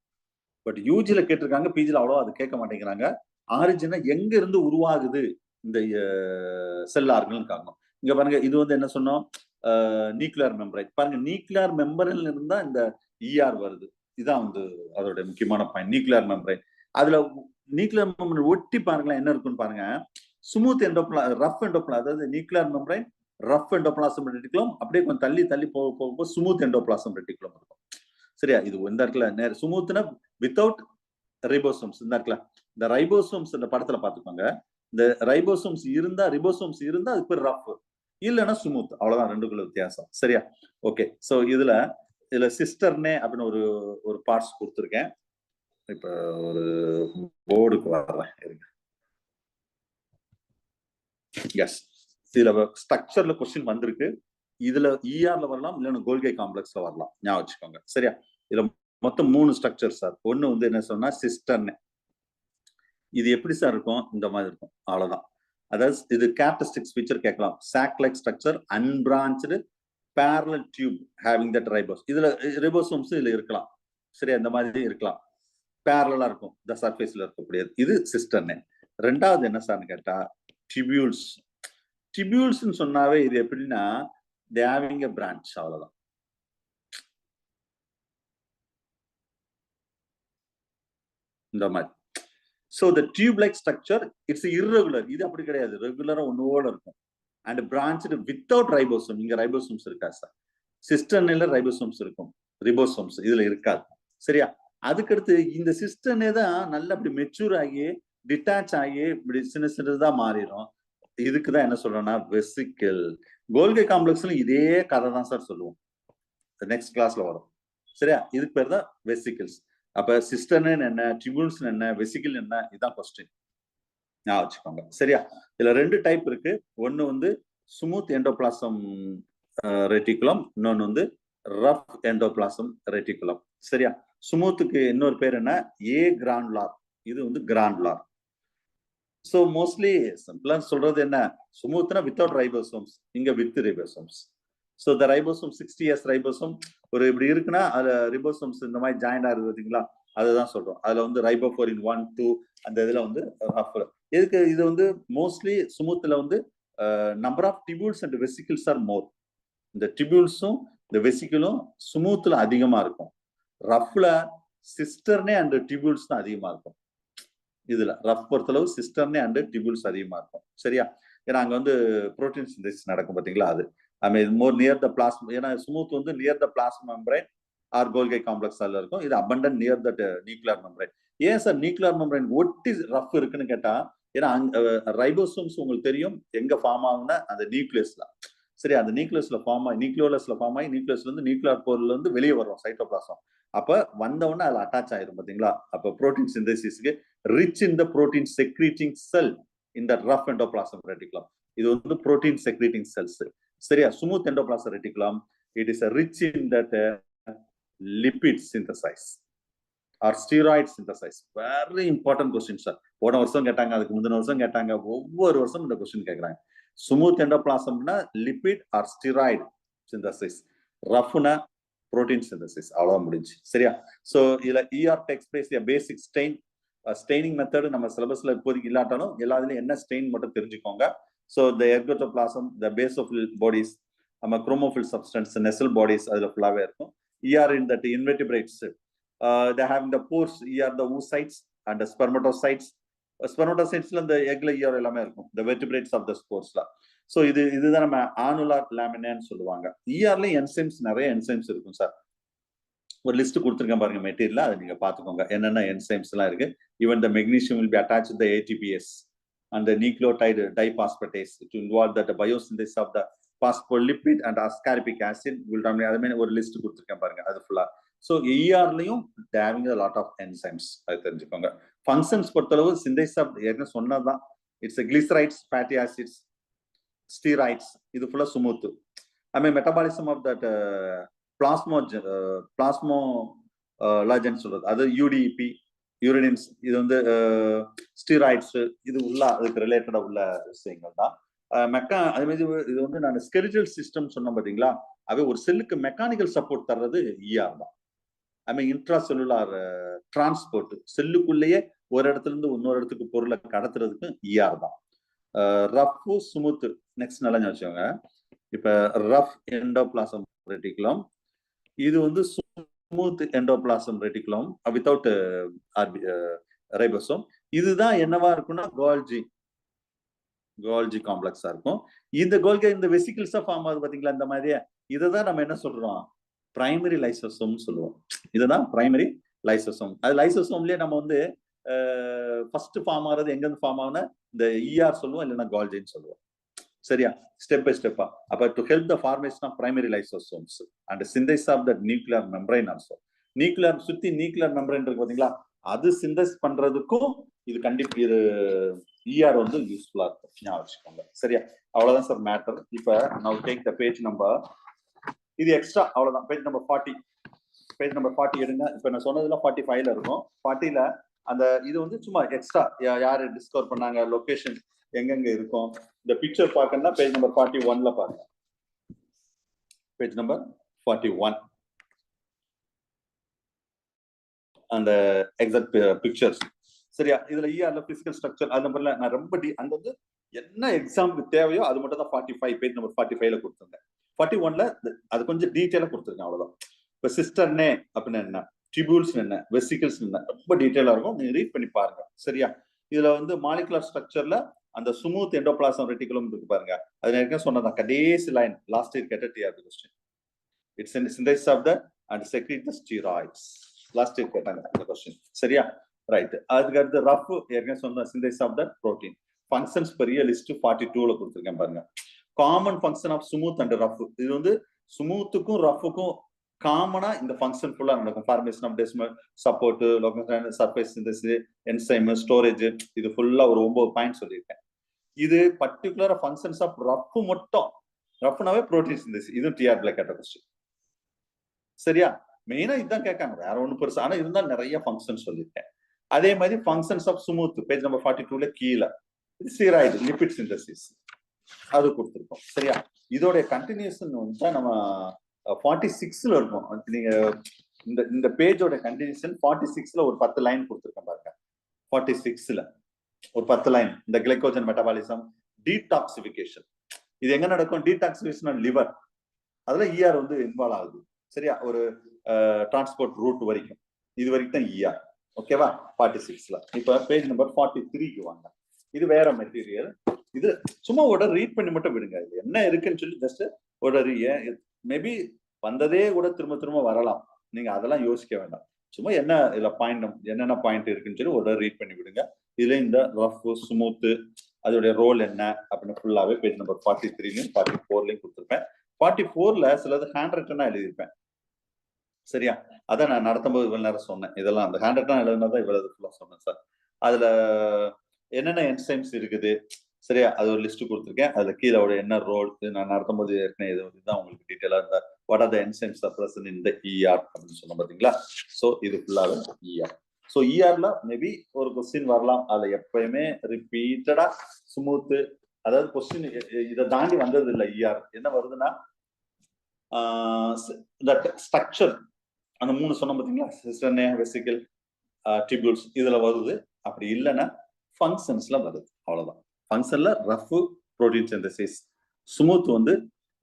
பட் யூஜில கேட்டிருக்காங்க, பிஜில அவ்வளோ அது கேட்க மாட்டேங்கிறாங்க. ஆரிஜினை எங்க இருந்து உருவாகுது இந்த செல் ஆர்கன் காரணம். இங்க பாருங்க, இது வந்து என்ன சொன்னோம், நியூக்ளியர் மெம்பரைன். பாருங்க, நியூக்ளியர் மெம்பரைன்ல இருந்தா இந்த இஆர் வருது. இதான் வந்து அதோட முக்கியமான பாயிண்ட், நியூக்ளியர் மெம்பரைன். அதுல நியூக்ளியர் மெம்பரைன் ஒட்டி பாருங்களேன் என்ன இருக்குன்னு பாருங்க. ஸ்மூத் ரஃப் எண்டோபிளாசம், அதாவது nuclear membrane rough endoplasm reticulum, அப்படியே கொஞ்சம் தள்ளி தள்ளி போகும்போது ஸ்மூத் எண்டோபிளாசம் ரெட்டிகுலம் இருக்கும். சரியா, இது இந்த இடத்துல ஸ்மூத்னா வித்தவுட் ரைபோசோம்ஸ். இந்த இடத்துல இந்த ரைபோசோம்ஸ் இந்த படத்துல பாத்துக்கோங்க. இந்த ரைபோசோம்ஸ் இருந்தா, ரிபோசோம்ஸ் இருந்தா அது பேர் ரஃப், இல்லைன்னா ஸ்மூத். அவ்வளவுதான், ரெண்டுக்குள்ள வித்தியாசம். சரியா, ஓகே. சோ இதுல சிஸ்டர்னே அப்படின்னு ஒரு பார்ட்ஸ் கொடுத்துருக்கேன். இப்ப ஒரு போர்டுக்கு வர்றேன் இருங்க. எஸ், இதுல ஸ்ட்ரக்சர்ல கொஸ்டின் வந்திருக்கு. இதுல இஆர்ல வரலாம், இல்லைன்னா கோல்கை காம்ப்ளெக்ஸ்ல வரலாம், ஞாபகம் வச்சுக்கோங்க. சரியா, இதுல மொத்தம் 3 ஸ்ட்ரக்சர் சார். ஒண்ணு வந்து என்ன சொன்னா சிஸ்டர்னு. இது எப்படி சார் இருக்கும், இந்த மாதிரி இருக்கும், அவ்வளவுதான். அதாவது இது கேரக்டரிஸ்டிக்ஸ் ஃபீச்சர் கேட்கலாம். Sac like structure, unbranched parallel tube having that ribosome. இதுல ரிபோசோம்ஸ் இதுல இருக்கலாம். சரியா, இந்த மாதிரி இருக்கலாம், பேரலா இருக்கும் இந்த சர்ஃபேஸ்ல இருக்கக்கூடியது. இது சிஸ்டர்னு. ரெண்டாவது என்ன சார்னு கேட்டா டிபியூல்ஸ். டிபியூல்ஸ்னு சொன்னாவே இது எப்படின்னா they having a branch, அவ்வளவுதான். இந்த மாதிரி. So the tube like structure, it's irregular. இது அப்படி கிடையாது, ரெகுலரா ஒன்னோட இருக்கும். And branched without ribosome. இங்க ரைபோசோம்ஸ் இருக்கா சார்? சிஸ்டர்னில ரைபோசோம்ஸ் இருக்கும், ரிபோசோம்ஸ் இதுல இருக்காது. சரியா, அதுக்கடுத்து இந்த சிஸ்டர்னே தான் நல்லா அப்படி மெச்சூர் ஆகி டிட்டாச் ஆகி இப்படி சின்ன சின்னதா மாறிடும். இதுக்குதான் என்ன சொல்றோம்னா வெசிக்கிள். கோல்கை காம்ப்ளெக்ஸ்ல இதே கதை தான் சார் சொல்லுவோம், நெக்ஸ்ட் கிளாஸ்ல வரும். சரியா, இதுக்கு பேர் தான் வெசிக்கிள்ஸ். அப்ப சிஸ்டர்னு என்ன, டிபியூல்ஸ் என்ன, வெசிக்கிள் என்ன, இதுதான் கொஸ்டின், ஞாபகம் வச்சுக்கோங்க. சரியா, இதுல 2 டைப் இருக்கு. ஒன்னு வந்து ஸ்மூத் எண்டோபிளாசம் ரெட்டிகுலம், இன்னொன்னு வந்து ரஃப் எண்டோபிளாசம் ரெட்டிகுலம். சரியா, ஸ்மூத்துக்கு இன்னொரு பேர் என்ன, ஏ கிரானுலார், இது வந்து கிரானுலார். சோ மோஸ்ட்லி சிம்பிளா சொல்றது என்ன, ஸ்மூத்னா வித்தவுட் ரைபோசோம்ஸ், இங்க with ribosomes. So the ribosome 60s ribosome ஒரு இப்படி இருக்குன்னா அது ரிபோசோம்ஸ் இந்த மாதிரி ஜாயின் ஆகுது பார்த்தீங்களா, அதுதான் சொல்றோம். அதுல வந்து ரைபோஃபோரின் 1, 2 அந்த இதுல வந்து ரஃப். இதுக்கு இது வந்து மோஸ்ட்லி ஸ்மூத்ல வந்து number of tubules and vesicles are more. இந்த டிபியூல்ஸும் இந்த வெசிக்கிளும் ஸ்மூத்ல அதிகமா இருக்கும். ரஃப்ல சிஸ்டர்னே அண்ட் டிபியூல்ஸ் தான் அதிகமா இருக்கும். இதுல ரஃப் பொறுத்தளவு சிஸ்டர்னே அண்ட் டிபியூல்ஸ் அதிகமா இருக்கும். சரியா, ஏன்னா அங்க வந்து புரோட்டீன் சிந்தசிஸ் நடக்கும் பாத்தீங்களா, அது I mean more near the plasma. ஏன்னா ஸ்மூத் வந்து near the plasma membrane or Golgi complex இருக்கும். இது abundant near that nuclear membrane. ஏன் சார் நியூக்ளியர் மெம்பரைன் ஒட்டி ரஃப் இருக்குன்னு கேட்டா, ஏன்னா ரைபோசோம்ஸ் உங்களுக்கு தெரியும் எங்க ஃபார்ம் ஆகும்னா அந்த நியூக்ளியஸ்ல. சரி, அந்த நியூக்ளியஸ்ல ஃபார்ம் ஆகி நியூக்ளியோலஸ்ல ஃபார்ம் ஆகி நியூக்ளியஸ்ல இருந்து நியூக்ளியர் போர்ல இருந்து வெளியே வரும் சைட்டோபிளாசம். அப்ப வந்தவொடனே அதுல அட்டாச் ஆயிரும் பாத்தீங்களா. அப்ப புரோட்டீன் சிந்தசிஸ்க்கு rich in the protein secreting cell in the rough endoplasm reticulum. இது வந்து புரோட்டீன் செக்ரீட்டிங் செல்ஸ். சரியா, smooth endoplasm reticulum it is rich in that lipid synthesis or steroid synthesis. Very important question sir. போன வருஷம் கேட்டாங்க, அதுக்கு முந்தின வருஷம் கேட்டாங்க, ஒவ்வொரு வருஷம் இந்த கொஸ்டின் கேக்குறாங்க. ஸ்மூத் எண்டோபிளாசம்னா லிபிட் ஆர் ஸ்டீராய்டு சிந்தசிஸ், ரஃப்னா protein synthesis அவ்வளவுதான் முடிஞ்சு சரியா. ஸோ இதுல ER takes place a basic staining method நம்ம சிலபஸ்ல இப்போதைக்கு இல்லாட்டாலும் எல்லாத்துலயும் என்ன ஸ்டெயின் மட்டும் தெரிஞ்சுக்கோங்க. So the ergotoplasm, the basophil bodies, நம்ம chromophil substance, nestle bodies அதுல ஃபுல்லாவே இருக்கும். ER in that invertebrates, they having the pores, ER the oocytes and the spermatocytes. Spermatocytesல இந்த எக்ல ER எல்லாமே இருக்கும், the vertebrates of the spores. So இதுதான் நம்ம ஆனுலார் லேமினான்னு சொல்லுவாங்க. ERல என்சைம்ஸ் நிறைய என்சைம்ஸ் இருக்கும் சார். ஒரு லிஸ்ட் கொடுத்துருக்கேன் பாருங்க மெட்டீரியல், அதை நீங்க பாத்துக்கோங்க என்னென்ன என்சைம்ஸ் எல்லாம் இருக்கு. Even the magnesium will be attached to the ATPase and the nucleotide diphosphatase to involve that the biosynthesis of the phospholipid and ascorbic acid will dominate. அது மாதிரி ஒரு லிஸ்ட் கொடுத்துருக்கேன் பாருங்க, அது ஃபுல்லா. ஸோ ERலயும் having a lot of enzymes, அது தெரிஞ்சுக்கோங்க. ஃபங்க்ஷன்ஸ் பொறுத்தளவு சிந்தேசிஸ் ஆஃப் ஏற்கனவே சொன்னதுதான். It's glycerides, fatty acids, steroids, இது ஃபுல்லா சுமூத்து. I mean metabolism of that plasmalogen சொல்றது, அது UDP, யூரினின்ஸ், இது வந்து ஸ்டீராய்ட்ஸ், இது உள்ள அதுக்கு ரிலேட்டடா உள்ள விஷயங்கள் தான். அதே மாதிரி இது வந்து நான் ஸ்கெலிட்டல் சிஸ்டம் சொன்னேன் பாத்தீங்களா, அது ஒரு செல்லுக்கு மெக்கானிக்கல் சப்போர்ட் தர்றது ER தான். ஐ மீன் இன்ட்ரா செல்லுலார் டிரான்ஸ்போர்ட், செல்லுக்குள்ளேயே ஒரு இடத்துல இருந்து இன்னொரு இடத்துக்கு பொருளை கடத்துறதுக்கு ER தான். ரஃப் ஸ்மூத் நெக்ஸ்ட் நல்லா வச்சுக்கோங்க. இப்ப ரஃப் எண்டோபிளாசம் ரெட்டிகுலம், இது வந்து smooth endoplasm reticulum without ribosome. இதுதான் என்னவா இருக்கும்னா கோல்ஜி காம்ப்ளெக்ஸா இருக்கும். இந்த கோல்கி இந்த வெசிகிள்ஸா ஃபார்ம் ஆகுது பாத்தீங்களா, இந்த மாதிரியே இதைதான் நம்ம என்ன சொல்றோம், பிரைமரி லைசோசோம் சொல்லுவோம். இதுதான் பிரைமரி லைசோசோம். அது லைசோசோம்லயே நம்ம வந்து ஃபர்ஸ்ட் ஃபார்ம் ஆகிறது எங்க இருந்து ஃபார்ம் ஆகுனா இந்த ER சொல்லுவோம், இல்லைன்னா கோல்ஜின்னு சொல்லுவோம். சரியா, ஸ்டெப் பை ஸ்டெப்பா. அப்ப to help the formation of primary lysosomes and synthesis of the nuclear membrane also. Nuclear சுத்தி நியூக்ளியர் மெம்பரைன் இருக்கு பாத்தீங்களா, அது சிந்தஸ் பண்றதுக்கும் இது கண்டிப்பா இது ER வந்து யூஸ்ஃபுல்லா இருக்கும், ஞாபகம் வச்சுக்கோங்க. சரியா, அவ்வளவுதான் சார் மேட்டர். இப்ப now take the page number, இது எக்ஸ்ட்ரா அவ்வளவுதான். பேஜ் நம்பர் 40, பேஜ் நம்பர் 40 எடுங்க. இப்ப நான் சொன்னதுல 45ல இருக்கும். 40ல அந்த இது வந்து சும்மா எக்ஸ்ட்ரா யாரு டிஸ்கவர் பண்ணாங்க, லொகேஷன் எங்கெங்க இருக்கும், இந்த பிக்சர் பார்க்கணும்னா பேஜ் நம்பர் 41ல பாருங்க. பேஜ் நம்பர் 41 அந்த எக்ஸாக்ட் பிக்சர்ஸ். சரியா, இதுல ERல பிசிக்கல் ஸ்ட்ரக்சர் அது நம்பர்ல நான் ரொம்ப அங்க வந்து என்ன எக்ஸாமுக்கு தேவையோ அது மட்டும் தான் 45 பேஜ் நம்பர் 45ல கொடுத்துருந்தேன். 41ல அது கொஞ்சம் டீட்டெயிலா கொடுத்துருக்கேன், அவ்வளவுதான். இப்ப சிஸ்டர்னே அப்படின்னு என்ன, டிபியூல்ஸ் என்ன, வெசிகிள்ஸ் என்ன, ரொம்ப டீட்டெயிலா இருக்கும், நீங்க ரீட் பண்ணி பாருங்க. சரியா, இதுல வந்து மாலிகுலர் ஸ்ட்ரக்சர்ல அந்த ஸ்மூத் எண்டோபிளாசம் ரெட்டிகுலம் இருக்கு பாருங்க, அது ஏற்கனவே சொன்னதான் கடைசி லைன் லாஸ்ட் இயர் கேட்ட TRB question. It's synthesis of the and secrete the steroids, last year கேட்டாங்க இந்த கொஸ்டின். சரியா, ரைட். அதுக்கு அடுத்து ரஃப் ஏற்கனவே சொன்ன synthesis of the protein. Functions பெரிய லிஸ்ட் 42ல கொடுத்துருக்கேன் பாருங்க. Common function of smooth and rough, இது வந்து ஸ்மூத்துக்கும் ரஃப்புக்கும் காமனா இந்த ஃபங்க்ஷன் ஃபுல்லா நடக்கும். Formation of decimal support, local surface synthesis, enzyme, storage, இது ஃபுல்லா ஒரு 9 பாயிண்ட் சொல்லியிருக்கேன். இது பர்டிகுலரா ஃபங்க்ஷன்ஸ் ஆஃப் ரஃப் மட்டும், ரஃப்னாவே புரோட்டீன் சிந்தசிஸ், இது TRBல கேட்ட கொஸ்டின். சரியா, மெயினா இதுதான் கேட்காங்க, வேற ஒன்றும் பெருசா. ஆனா இதுதான் நிறைய ஃபங்க்ஷன் சொல்லியிருக்கேன். அதே மாதிரி functions of smooth page number 42ல கீழே ஸ்டீராய்டு லிபிட் சிந்தசிஸ் அது கொடுத்துருக்கோம். சரியா, இதோட கண்டினியூஷன் வந்து நம்ம 46ல இருக்கும். நீங்க இந்த பேஜோட கண்டினியூஷன் 46ல ஒரு 10 லைன் கொடுத்துருக்கேன் பாருங்க. 46ல ஒரு 10 லைன், இந்த கிளைகோஜன் மெட்டபாலிசம், டீடாக்சிபிகேஷன், இது எங்க நடக்கும், டீடாக்சிபிகேஷன் லிவர், அதுல ER வந்து இன்வால்வ் ஆகுது. சரியா, ஒரு டிரான்ஸ்போர்ட் ரூட் வரைக்கும், இது வரைக்கும் தான் ER. ஓகேவா, 46ல. இப்ப பேஜ் நம்பர் 43க்கு வாங்க. இது வேற மெட்டீரியல். இது சும்மா ஒரு ரீட் பண்ணி மட்டும் விடுங்க, இது என்ன இருக்குன்னு சொல்லி ஜஸ்ட் ஒரு மேபி வந்ததே கூட திரும்ப திரும்ப வரலாம், நீங்க அதெல்லாம் யோசிக்க வேண்டாம். சும்மா என்ன இதுல பாயிண்ட், என்னென்ன பாயிண்ட் இருக்குன்னு சொல்லி ஒரு ரீட் பண்ணி விடுங்க. இதுல இந்த ரஃப் ஸ்மூத் அதோடைய ரோல் என்ன அப்படின்னு ஃபுல்லாவே பேஜ் நம்பர் 43லையும் 44லையும் கொடுத்துருப்பேன். 44ல சிலது ஹேண்ட் ரிட்டனா எழுதியிருப்பேன். சரியா, அதான் நான் நடத்தும்போது இவ்வளவு நேரம் சொன்னேன். இதெல்லாம் அந்த ஹேண்ட் ரிட்டனா எழுதுனதான் இவ்வளவு ஃபுல்லா சொன்னேன் சார். அதுல என்னென்ன என்சைம்ஸ் இருக்குது, சரியா, அது ஒரு லிஸ்ட் கொடுத்துருக்கேன். அதுல கீழே என்ன ரோல், நான் நடத்தும் போது ஏற்கனவே இதுதான் உங்களுக்கு டீட்டெயிலா இருந்தா what are the enzymes R present in the ER அப்படின்னு சொன்னோம் பாத்தீங்களா. சோ இது ஃபுல்லாவே ER. சோ ERல மேபி ஒரு கொஸ்டின் வரலாம், அதுல எப்பயுமே ரிப்பீட்டடா ஸ்மூத், அதாவது கொஸ்டின் இதை தாண்டி வந்தது இல்லை. ER என்ன வருதுன்னா தட் ஸ்ட்ரக்சர் அந்த 3 சொன்ன பார்த்தீங்களா, சிஸ்டர்னே, வெசிக்கல், டிபியூல்ஸ் இதுல வருது. அப்படி இல்லைன்னா ஃபங்க்ஷன்ஸ்ல வருது. அவ்வளவுதான். ஃபங்க்ஷன்ல ரஃப் புரோட்டீன் சிந்தசிஸ், ஸ்மூத் வந்து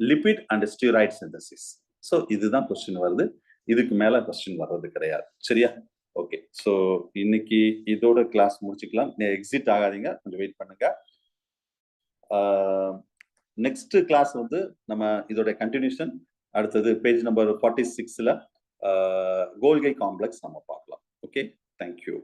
lipid and steroid synthesis. So இதுதான் கொஸ்டின் வருது. இதுக்கு மேல கொஸ்டின் வர்றது கிடையாது. சரியா? ஓகே. ஸோ இன்னைக்கு இதோட கிளாஸ் முடிச்சுக்கலாம். எக்ஸிட் ஆகாதீங்க, கொஞ்சம் வெயிட் பண்ணுங்க. நெக்ஸ்ட் கிளாஸ் வந்து நம்ம இதோட கண்டினியூஷன் அடுத்தது பேஜ் நம்பர் 46ல கோல்கை காம்ப்ளெக்ஸ் நம்ம பார்க்கலாம். Okay, thank you.